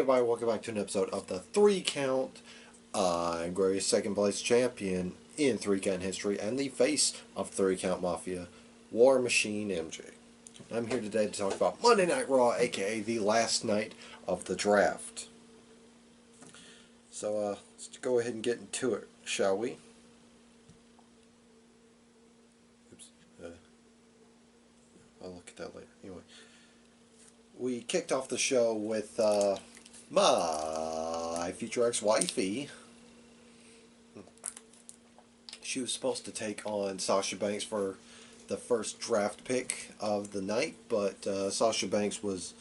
everybody, welcome back to an episode of the 3 Count. I'm Grady's second place champion in 3 Count history and the face of 3 Count Mafia, War Machine MJ. I'm here today to talk about Monday Night Raw, aka the last night of the draft. So let's go ahead and get into it, shall we? Oops. I'll look at that later. Anyway. We kicked off the show with my future ex-wifey. She was supposed to take on Sasha Banks for the first draft pick of the night, but Sasha Banks was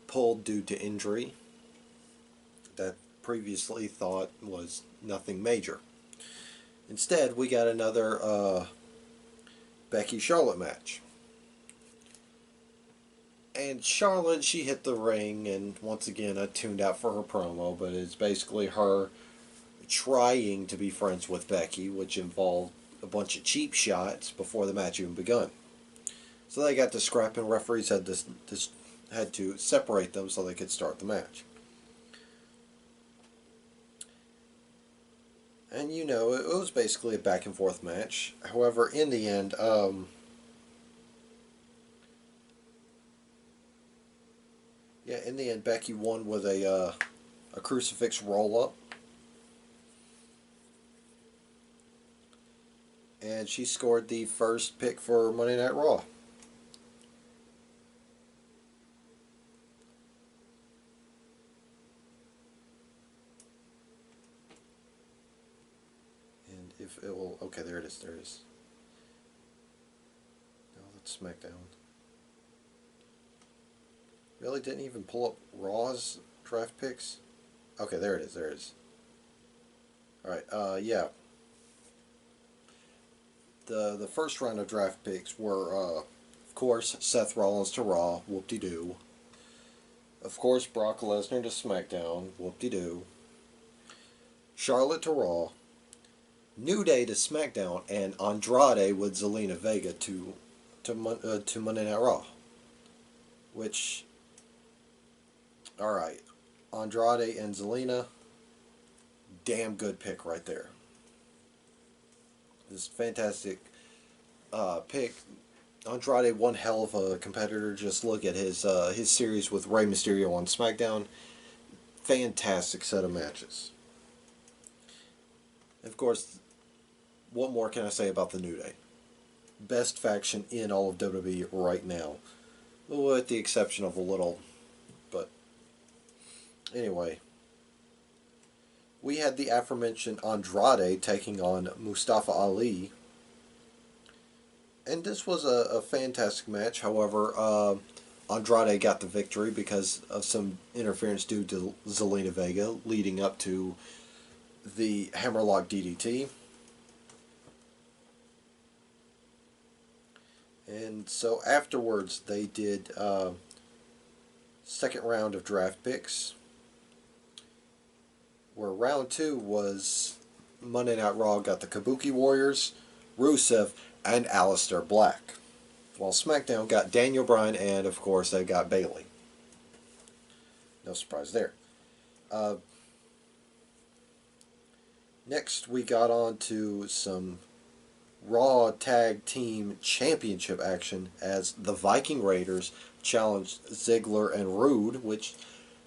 pulled due to injury that previously thought was nothing major. Instead, we got another Becky-Charlotte match. And Charlotte, she hit the ring, and once again I tuned out for her promo, but it's basically her trying to be friends with Becky, which involved a bunch of cheap shots before the match even begun. So they got to scrap, and referees had to separate them so they could start the match. And you know, it was basically a back and forth match. However, in the end, Becky won with a crucifix roll-up. And she scored the first pick for Monday Night Raw. And if it will... Okay, there it is. There it is. Now let's SmackDown. Really didn't even pull up Raw's draft picks? Okay, there it is, there it is. Alright, yeah. The first round of draft picks were, of course, Seth Rollins to Raw, whoop-de-doo. Of course, Brock Lesnar to SmackDown, whoop-de-doo. Charlotte to Raw. New Day to SmackDown, and Andrade with Zelina Vega to Monday Night Raw. Which... Alright, Andrade and Zelina, damn good pick right there. This fantastic pick. Andrade, one hell of a competitor. Just look at his series with Rey Mysterio on SmackDown. Fantastic set of matches. Of course, what more can I say about the New Day? Best faction in all of WWE right now. With the exception of a little... But anyway, we had the aforementioned Andrade taking on Mustafa Ali. And this was a fantastic match. However, Andrade got the victory because of some interference due to Zelina Vega leading up to the Hammerlock DDT. And so afterwards they did second round of draft picks, where round 2 was Monday Night Raw got the Kabuki Warriors, Rusev, and Aleister Black, while SmackDown got Daniel Bryan, and of course they got Bayley. No surprise there. Next we got on to some Raw Tag Team Championship action as the Viking Raiders challenged Ziggler and Rude, which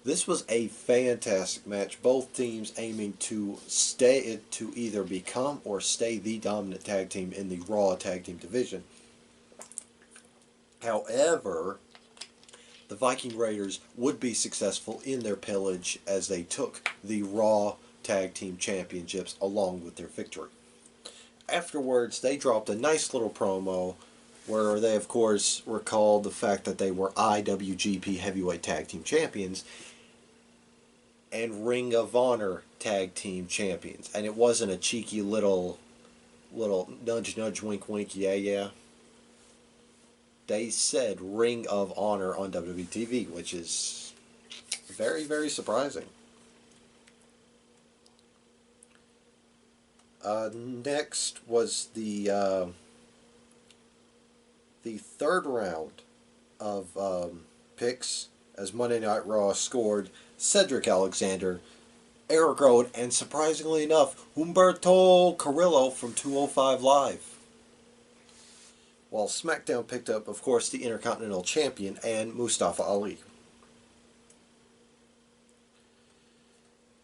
this was a fantastic match. Both teams aiming to either become or stay the dominant tag team in the Raw Tag Team division. However, the Viking Raiders would be successful in their pillage as they took the Raw Tag Team Championships along with their victory. Afterwards, they dropped a nice little promo where they, of course, recalled the fact that they were IWGP Heavyweight Tag Team Champions and Ring of Honor Tag Team Champions. And it wasn't a cheeky little nudge, nudge, wink, wink, yeah, yeah. They said Ring of Honor on WWE TV, which is very, very surprising. Next was the third round of picks as Monday Night Raw scored Cedric Alexander, Eric Rowan, and surprisingly enough, Humberto Carrillo from 205 Live. While SmackDown picked up, of course, the Intercontinental Champion and Mustafa Ali.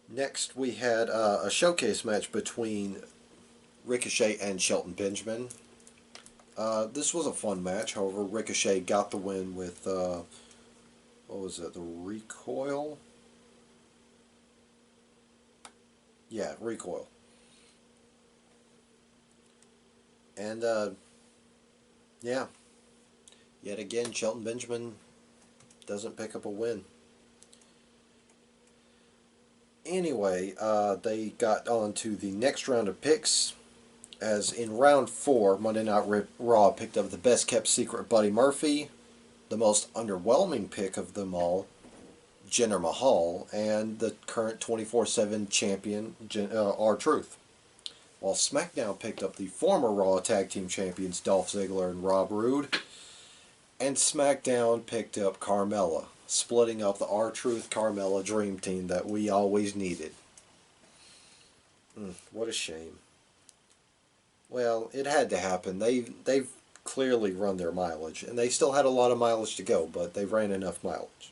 Next, we had a showcase match between Ricochet and Shelton Benjamin. This was a fun match. However, Ricochet got the win with, what was it, the recoil? Yeah, recoil. And, yeah, yet again, Shelton Benjamin doesn't pick up a win. Anyway, they got on to the next round of picks, as in round 4, Monday Night Raw picked up the best kept secret Buddy Murphy, the most underwhelming pick of them all, Jinder Mahal, and the current 24/7 champion, R-Truth. While SmackDown picked up the former Raw Tag Team Champions Dolph Ziggler and Rob Roode, and SmackDown picked up Carmella, splitting up the R-Truth Carmella Dream Team that we always needed. What a shame. Well, it had to happen. They've clearly run their mileage, and they still had a lot of mileage to go, but they ran enough mileage.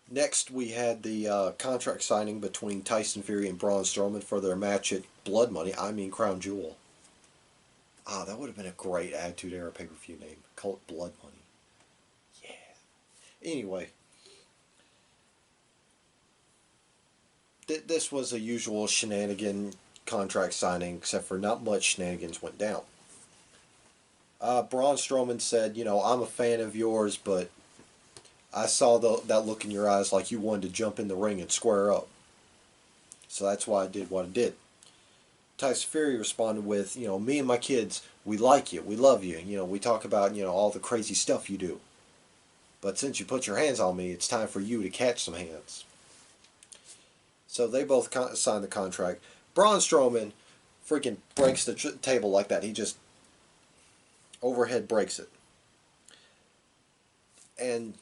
Next, we had the contract signing between Tyson Fury and Braun Strowman for their match at Blood Money. I mean Crown Jewel. That would have been a great Attitude Era pay-per-view name. Call it Blood Money. Yeah. Anyway. This was a usual shenanigan contract signing, except for not much shenanigans went down. Braun Strowman said, I'm a fan of yours, but I saw that look in your eyes like you wanted to jump in the ring and square up. So that's why I did what I did. Tyson Fury responded with, me and my kids, we like you, we love you. We talk about, all the crazy stuff you do. But since you put your hands on me, it's time for you to catch some hands. So they both signed the contract. Braun Strowman freaking breaks the table like that. He just overhead breaks it. And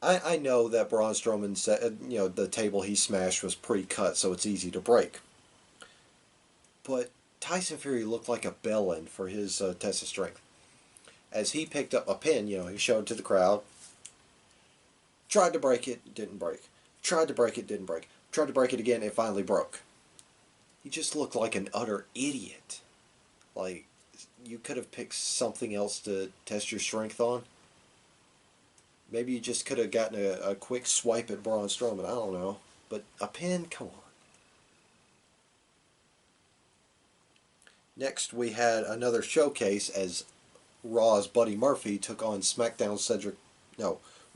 I know that Braun Strowman said, the table he smashed was pre-cut, so it's easy to break. But Tyson Fury looked like a bellend for his test of strength. As he picked up a pin, he showed it to the crowd. Tried to break it, didn't break. Tried to break it, didn't break. Tried to break it again, it finally broke. He just looked like an utter idiot. Like, you could have picked something else to test your strength on. Maybe you just could have gotten a quick swipe at Braun Strowman. I don't know. But a pin? Come on. Next, we had another showcase as Raw's Buddy Murphy took on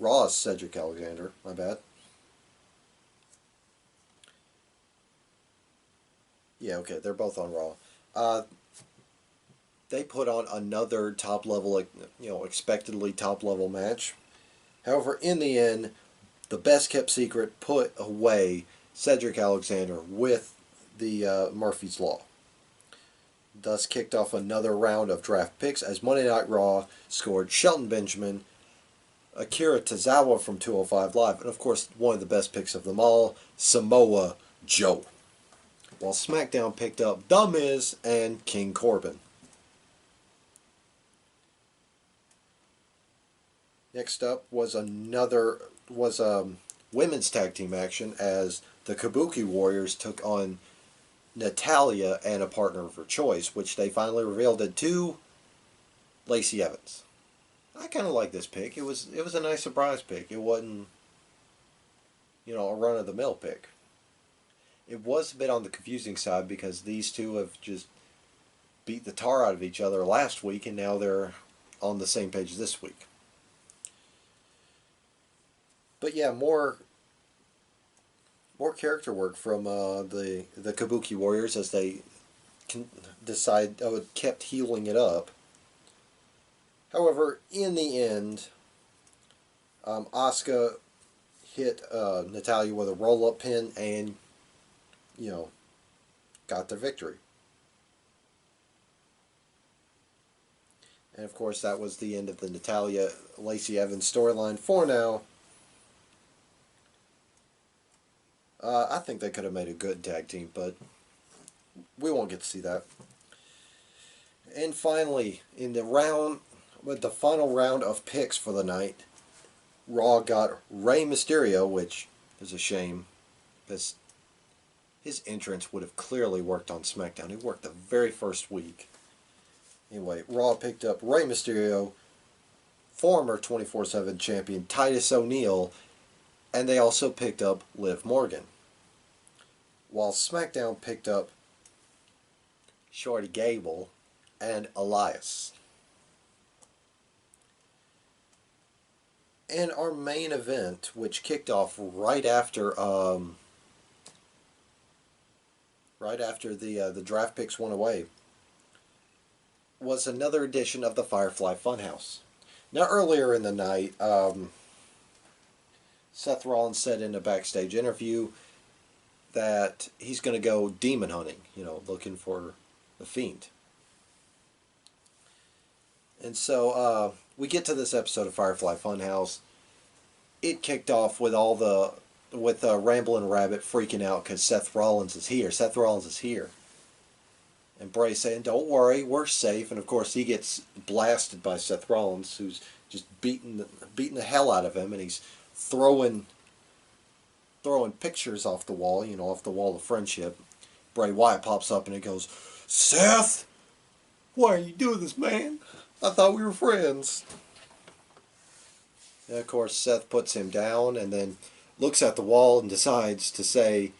Raw's Cedric Alexander. My bad. Yeah, okay, they're both on Raw. They put on another top-level, expectedly top-level match. However, in the end, the best-kept secret put away Cedric Alexander with the Murphy's Law. Thus kicked off another round of draft picks as Monday Night Raw scored Shelton Benjamin, Akira Tozawa from 205 Live, and of course, one of the best picks of them all, Samoa Joe. While SmackDown picked up The Miz and King Corbin. Next up was women's tag team action as the Kabuki Warriors took on Natalya and a partner of her choice, which they finally revealed to Lacey Evans. I kind of like this pick. It was a nice surprise pick. It wasn't, a run-of-the-mill pick. It was a bit on the confusing side because these two have just beat the tar out of each other last week, and now they're on the same page this week. But yeah, more character work from the Kabuki Warriors as they kept healing it up. However, in the end, Asuka hit Natalya with a roll-up pin and, got the victory. And of course, that was the end of the Natalia Lacey Evans storyline for now. I think they could have made a good tag team, but we won't get to see that. And finally, with the final round of picks for the night, Raw got Rey Mysterio, which is a shame, because his entrance would have clearly worked on SmackDown. He worked the very first week. Anyway, Raw picked up Rey Mysterio, former 24/7 champion Titus O'Neil, and they also picked up Liv Morgan. While SmackDown picked up Shorty Gable and Elias. And our main event, which kicked off right after the draft picks went away, was another edition of the Firefly Funhouse. Now, earlier in the night, Seth Rollins said in a backstage interview that he's going to go demon hunting, looking for the Fiend. And so we get to this episode of Firefly Funhouse. It kicked off with Ramblin' Rabbit freaking out because Seth Rollins is here. Seth Rollins is here. And Bray saying, "Don't worry, we're safe." And of course, he gets blasted by Seth Rollins, who's just beating the hell out of him, and he's throwing pictures off the wall, off the wall of friendship. Bray Wyatt pops up and he goes, "Seth, why are you doing this, man? I thought we were friends." And of course, Seth puts him down and then looks at the wall and decides to say,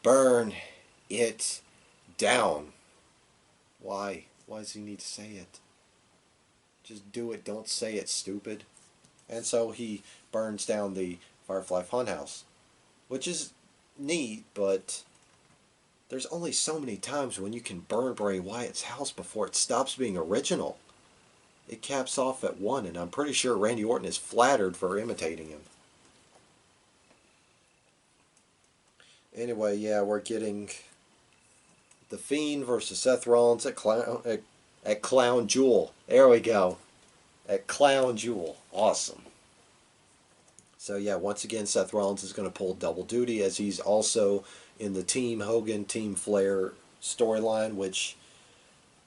"Burn it down." Why? Why does he need to say it? Just do it. Don't say it, stupid. And so he burns down the Firefly Funhouse, which is neat, but there's only so many times when you can burn Bray Wyatt's house before it stops being original. It caps off at one, and I'm pretty sure Randy Orton is flattered for imitating him. Anyway, yeah, we're getting The Fiend versus Seth Rollins at Clown Jewel. There we go. At Clown Jewel. Awesome. So yeah, once again, Seth Rollins is going to pull double duty as he's also in the Team Hogan, Team Flair storyline, which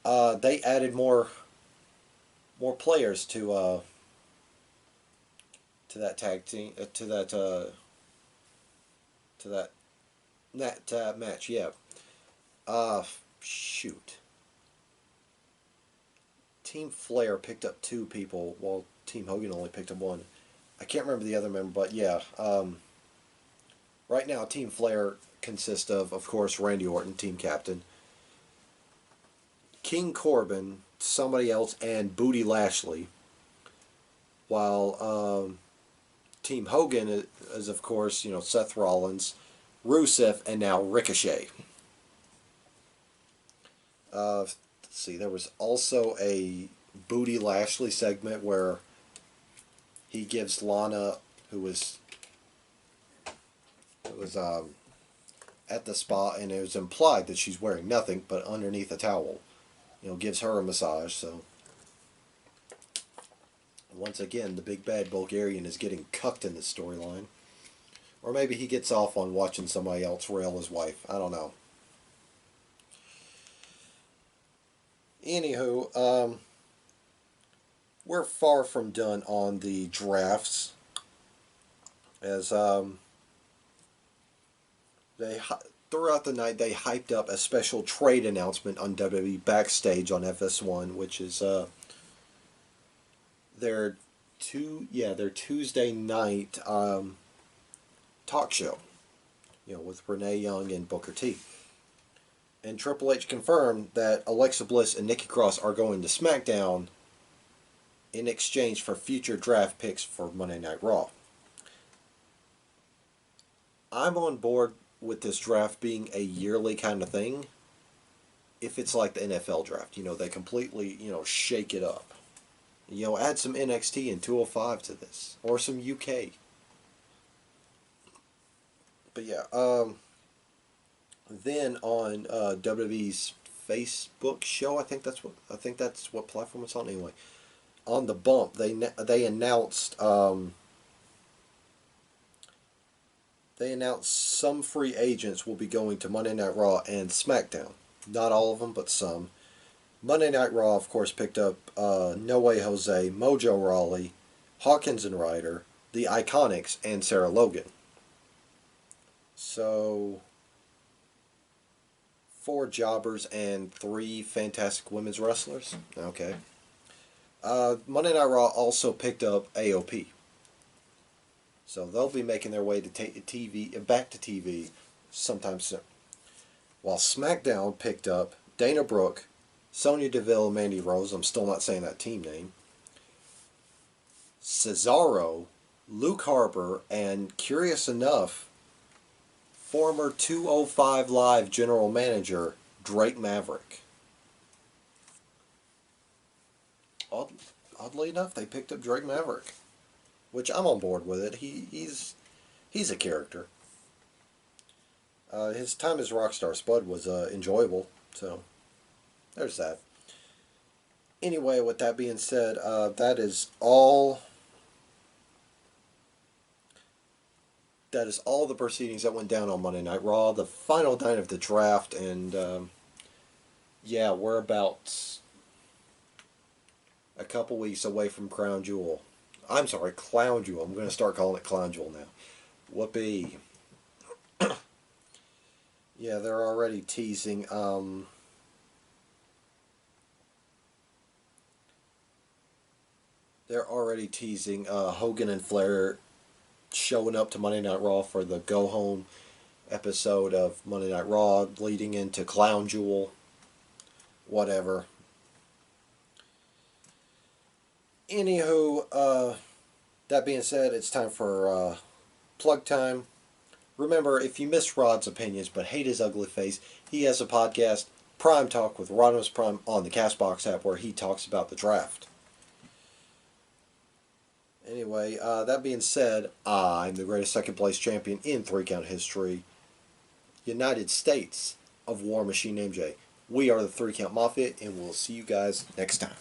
they added more players to that tag team to that match. Yeah. Shoot. Team Flair picked up 2 people, while Team Hogan only picked up 1. I can't remember the other member, but yeah. Right now, Team Flair consists of course, Randy Orton, team captain, King Corbin, somebody else, and Booty Lashley. While Team Hogan is of course, Seth Rollins, Rusev, and now Ricochet. Let's see, there was also a Booty Lashley segment where he gives Lana, who was at the spa, and it was implied that she's wearing nothing but underneath a towel, gives her a massage. So once again, the big bad Bulgarian is getting cucked in this storyline. Or maybe he gets off on watching somebody else rail his wife. I don't know. Anywho, we're far from done on the drafts, as throughout the night they hyped up a special trade announcement on WWE Backstage on FS1, which is their Tuesday night talk show, with Renee Young and Booker T. And Triple H confirmed that Alexa Bliss and Nikki Cross are going to SmackDown in exchange for future draft picks for Monday Night Raw. I'm on board with this draft being a yearly kind of thing. If it's like the NFL draft, they completely, shake it up. Add some NXT and 205 to this, or some UK. But yeah, then on WWE's Facebook show, I think that's what platform it's on anyway. on the bump, they announced some free agents will be going to Monday Night Raw and SmackDown. Not all of them, but some. Monday Night Raw, of course, picked up No Way Jose, Mojo Rawley, Hawkins and Ryder, the Iconics, and Sarah Logan. So, 4 jobbers and 3 fantastic women's wrestlers. Okay. Monday Night Raw also picked up AOP. So they'll be making their way to TV, back to TV sometime soon. While SmackDown picked up Dana Brooke, Sonya Deville, and Mandy Rose. I'm still not saying that team name. Cesaro, Luke Harper, and curious enough, former 205 Live general manager Drake Maverick. Oddly enough, they picked up Drake Maverick, which I'm on board with it. He's a character. His time as Rockstar Spud was enjoyable, so there's that. Anyway, with that being said, that is all. That is all the proceedings that went down on Monday Night Raw, the final night of the draft, and yeah, we're about a couple weeks away from Crown Jewel. I'm sorry, Clown Jewel. I'm going to start calling it Clown Jewel now. Whoopee. Yeah, they're already teasing. Hogan and Flair showing up to Monday Night Raw for the Go Home episode of Monday Night Raw, leading into Clown Jewel. Whatever. Anywho, that being said, it's time for plug time. Remember, if you missed Rod's opinions but hate his ugly face, he has a podcast, Prime Talk with Rodimus Prime, on the Castbox app, where he talks about the draft. Anyway, that being said, I'm the greatest second place champion in 3-count history, United States of War Machine MJ. We are the 3-Count Mafia, and we'll see you guys next time.